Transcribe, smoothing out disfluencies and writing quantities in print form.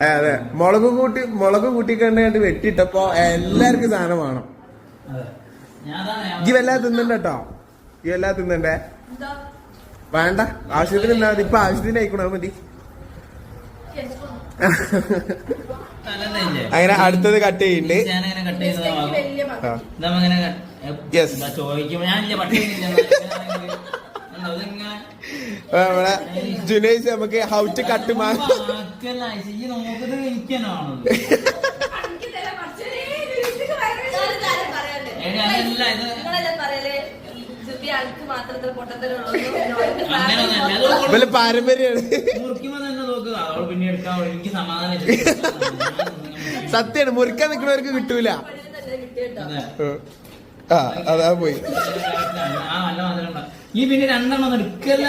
അതെ മുളക് കൂട്ടിക്കണ്ട് വെട്ടിട്ടപ്പോ എല്ലാവർക്കും സാധനം വേണം. ഈ വല്ലാതെ തിന്നണ്ട കേട്ടോ, ഈ വല്ലാതെ തിന്നണ്ടേ, വേണ്ട, ആവശ്യത്തിന് തിന്നാ മതി. ഇപ്പൊ ആവശ്യത്തിന് ആയിക്കണോ മതി. അങ്ങനെ അടുത്തത് കട്ട് ചെയ്യുന്നുണ്ട്. നമ്മളെ ജുനൈസ് നമുക്ക് ഹൗ ടു കട്ട് പാരമ്പര്യാണ്. സത്യാണ്, മുറിക്കാൻ നിൽക്കുന്നവർക്ക് കിട്ടൂല. അതാ പോയി. ഈ പിന്നെ രണ്ടെണ്ണം എടുക്കല്ല.